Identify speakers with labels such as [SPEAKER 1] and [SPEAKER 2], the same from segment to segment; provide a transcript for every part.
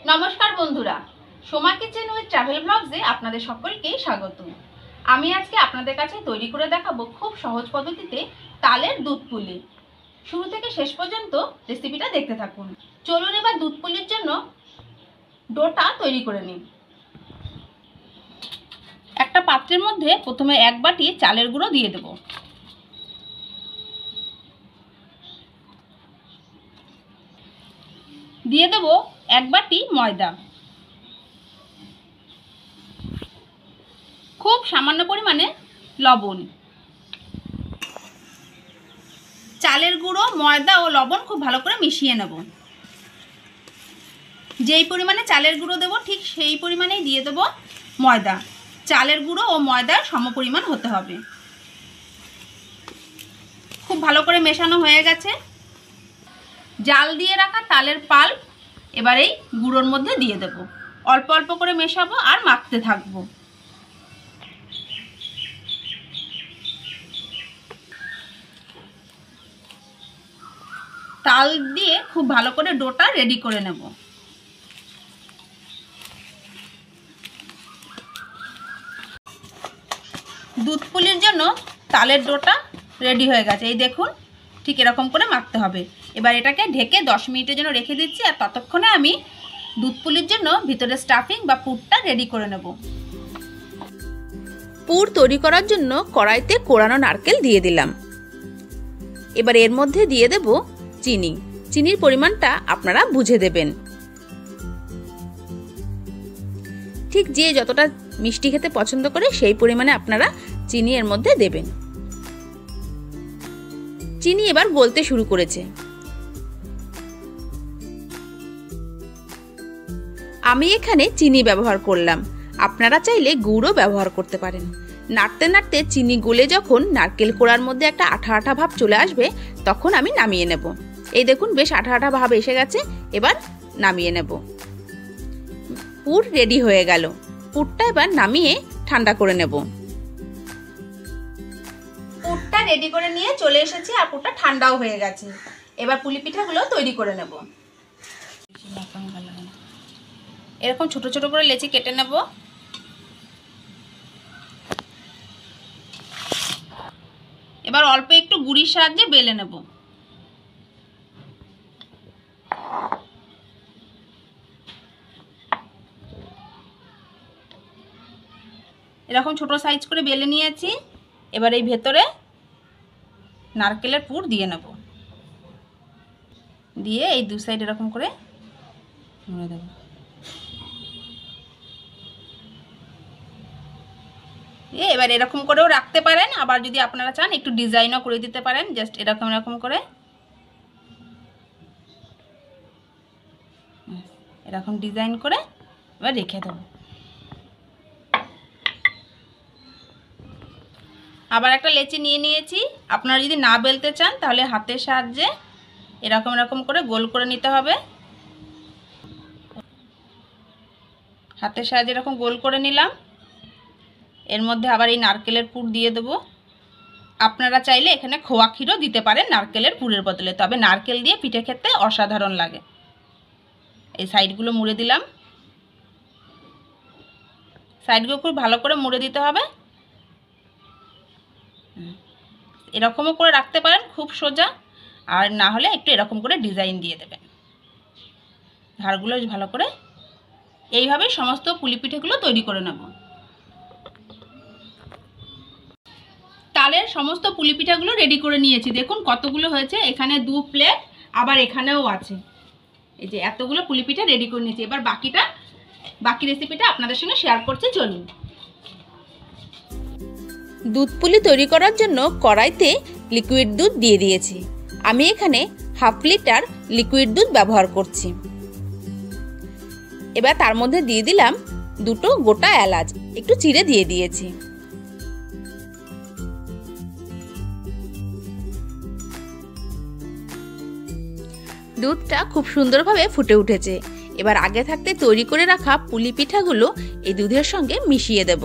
[SPEAKER 1] নমস্কার বন্ধুরা, Soma kitchen with travel ব্লগসে আপনাদের সকলকে স্বাগত। আমি আজকে আপনাদের কাছে তৈরি করে দেখাবো খুব সহজ পদ্ধতিতে তালের দুধ পুলি। শুরু থেকে শেষ পর্যন্ত রেসিপিটা দেখতে থাকুন। চলুন এবার দুধ পুলির জন্য ডোটা তৈরি করে নিন। একটা পাত্রের মধ্যে প্রথমে 1 বাটি চালের গুঁড়ো দিয়ে দেব। দিয়ে দেব 1 বাটি ময়দা। খুব সামান্য পরিমাণে লবণ। চালের গুঁড়ো, ময়দা ও লবণ খুব ভালো করে মিশিয়ে নেব। যেই পরিমাণে চালের গুঁড়ো দেব ঠিক সেই পরিমাণেই দিয়ে দেব ময়দা। চালের গুঁড়ো ও ময়দার সমপরিমাণ হতে হবে। খুব ভালো করে মেশানো হয়ে গেছে। জাল দিয়ে রাখা তালের পাল্প এবার এই গুঁড়োর মধ্যে দিয়ে দেব। অল্প অল্প করে মেশাবো আর মাখতে থাকবো। তাল দিয়ে খুব ভালো করে ডোটা রেডি করে নেব। দুধ পুলির জন্য তালের ডোটা রেডি হয়ে গেছে। এই দেখুন, ঠিক এরকম করে মাখতে হবে। এবার এটাকে ঢেকে 10 মিনিটের জন্য রেখে দিচ্ছি। আর ততক্ষণে আমি দুধ পুলির জন্য ভিতরে স্টাফিং বা পুরটা রেডি করে নেব।
[SPEAKER 2] পুর তৈরি করার জন্য কড়াইতে কোড়ানো নারকেল দিয়ে দিলাম। এবার এর মধ্যে দিয়ে দেব চিনি। চিনির পরিমাণটা আপনারা বুঝে দেবেন। ঠিক যে যতটা মিষ্টি খেতে পছন্দ করে সেই পরিমাণে আপনারা চিনি এর মধ্যে দেবেন। চিনি এবার গলতে শুরু করেছে। আমি এখানে চিনি ব্যবহার করলাম, আপনারা চাইলে গুড়ও ব্যবহার করতে পারেন। নাড়তে নাড়তে চিনি গলে যখন নারকেল কোড়ার মধ্যে একটা আঠা আঠা ভাব চলে আসবে তখন আমি নামিয়ে নেব। এই দেখুন, বেশ আঠা আঠা ভাব এসে গেছে। এবার নামিয়ে নেব। পুর রেডি হয়ে গেল। পুরটা এবার নামিয়ে ঠান্ডা করে নেব।
[SPEAKER 1] পুরটা রেডি করে নিয়ে চলে এসেছি আর পুরটা ঠান্ডাও হয়ে গেছে। এবার পুলি পিঠাগুলো তৈরি করে নেব। এরকম ছোট ছোট করে লেচি কেটে নেব। এবার অল্প একটু গুড়ির সাহায্যে বেলে নেব। এরকম ছোট সাইজ করে বেলে নিয়েছি। এবার এই ভেতরে নারকেলের পুর দিয়ে নেব। দিয়ে এই দু সাইড এরকম করে মুড়ে দেব। এবার এরকম করেও রাখতে পারেন, আবার যদি আপনারা চান একটু ডিজাইনও করে দিতে পারেন। জাস্ট এরকম এরকম করে এরকম ডিজাইন করে এবার রেখে দেব। আবার একটা লেচি নিয়ে নিয়েছি। আপনারা যদি না বেলতে চান তাহলে হাতের সাহায্যে এরকম এরকম করে গোল করে নিতে হবে। হাতের সাহায্যে এরকম গোল করে নিলাম। এর মধ্যে আবার এই নারকেলের পুর দিয়ে দেব। আপনারা চাইলে এখানে খোয়া ক্ষীরও দিতে পারেন নারকেলের পুরের বদলে, তবে নারকেল দিয়ে পিঠে খেতে অসাধারণ লাগে। এই সাইডগুলো মুড়ে দিলাম। সাইডগুলো খুব ভালো করে মুড়ে দিতে হবে। এরকমও করে রাখতে পারেন খুব সোজা, আর না হলে একটু এরকম করে ডিজাইন দিয়ে দেবেন। ধারগুলো ভালো করে এইভাবে সমস্ত পুলি পিঠেগুলো তৈরি করে নেব। তালের সমস্ত পুলি পিঠাগুলো রেডি করে নিয়েছি। দেখুন কতগুলো হয়েছে। এখানে 2 প্লেট, আবার এখানেও আছে। এই যে এতগুলো পুলি পিঠা রেডি করে নিয়েছি। এবার বাকি রেসিপিটা আপনাদের সঙ্গে শেয়ার করছি, চলুন।
[SPEAKER 2] দুধ পুলি তৈরি করার জন্য কড়াইতে লিকুইড দুধ দিয়ে দিয়েছি। আমি এখানে 1/2 লিটার লিকুইড দুধ ব্যবহার করছি। এবার তার মধ্যে দিয়ে দিলাম 2টো গোটা এলাচ, একটু চিড়ে দিয়ে দিয়েছি। দুধটা খুব সুন্দরভাবে ফুটে উঠেছে। এবার আগে থাকতে তৈরি করে রাখা পুলি পিঠাগুলো এই দুধের সঙ্গে মিশিয়ে দেব।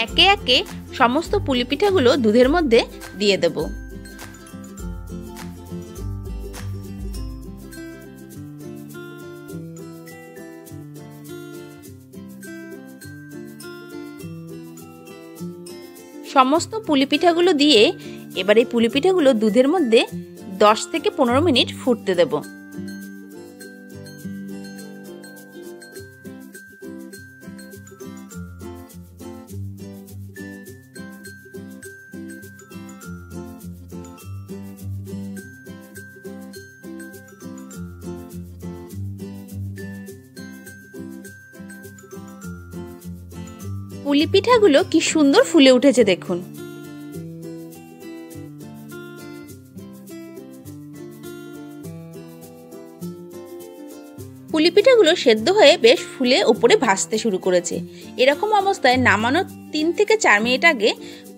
[SPEAKER 2] একে একে সমস্ত পুলি পিঠাগুলো দুধের মধ্যে দিয়ে দেব। সমস্ত পুলি পিঠাগুলো দিয়ে এবার এই পুলি পিঠাগুলো দুধের মধ্যে 10 থেকে 15 মিনিট ফুটতে দেব। পুলি পিঠাগুলো কি সুন্দর ফুলে উঠেছে দেখুন। পুলি পিঠাগুলো সেদ্ধ হয়ে বেশ ফুলে উপরে ভাসতে শুরু করেছে। এরকম অবস্থায় নামানোর 3 থেকে 4 মিনিট আগে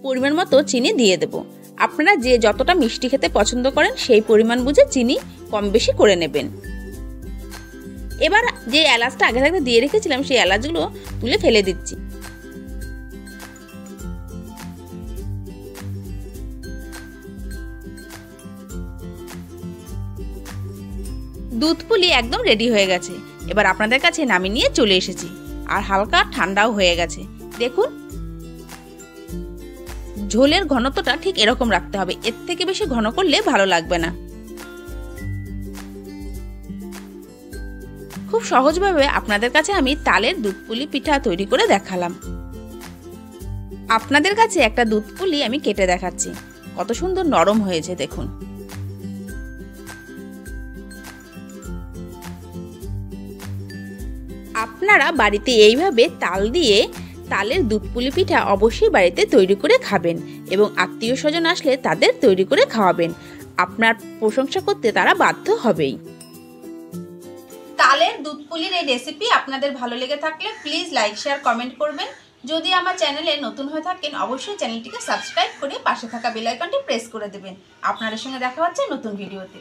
[SPEAKER 2] পরিমাণ মতো চিনি দিয়ে দেব। আপনারা যে যতটা মিষ্টি খেতে পছন্দ করেন সেই পরিমাণ বুঝে চিনি কম বেশি করে নেবেন। এবার যে এলাচটা আগে থাকতে দিয়ে রেখেছিলাম সেই এলাচগুলো তুলে ফেলে দিচ্ছি। দুধ পুলি একদম রেডি হয়ে গেছে। এবার আপনাদের কাছে নামিয়ে নিয়ে চলে এসেছি, আর হালকা ঠান্ডাও হয়ে গেছে। দেখুন ঝোলের ঘনত্বটা ঠিক এরকম রাখতে হবে, এর থেকে বেশি ঘন করলে ভালো লাগবে না। খুব সহজভাবে আপনাদের কাছে আমি তালের দুধ পুলি পিঠা তৈরি করে দেখালাম। আপনাদের কাছে একটা দুধ পুলি আমি কেটে দেখাচ্ছি, কত সুন্দর নরম হয়েছে দেখুন। আপনারা বাড়িতে এইভাবে তাল দিয়ে তালের দুধ পুলি পিঠা অবশ্যই বাড়িতে তৈরি করে খাবেন এবং আত্মীয় স্বজন আসলে তাদের তৈরি করে খাওয়াবেন। আপনার প্রশংসা করতে তারা বাধ্য হবেই।
[SPEAKER 1] তালের দুধ পুলির এই রেসিপি আপনাদের ভালো লেগে থাকলে প্লিজ লাইক শেয়ার কমেন্ট করবেন। যদি আমার চ্যানেলে নতুন হয়ে থাকেন অবশ্যই চ্যানেলটিকে সাবস্ক্রাইব করে পাশে থাকা বেল আইকনটি প্রেস করে দেবেন। আপনাদের সঙ্গে দেখা হচ্ছে নতুন ভিডিওতে।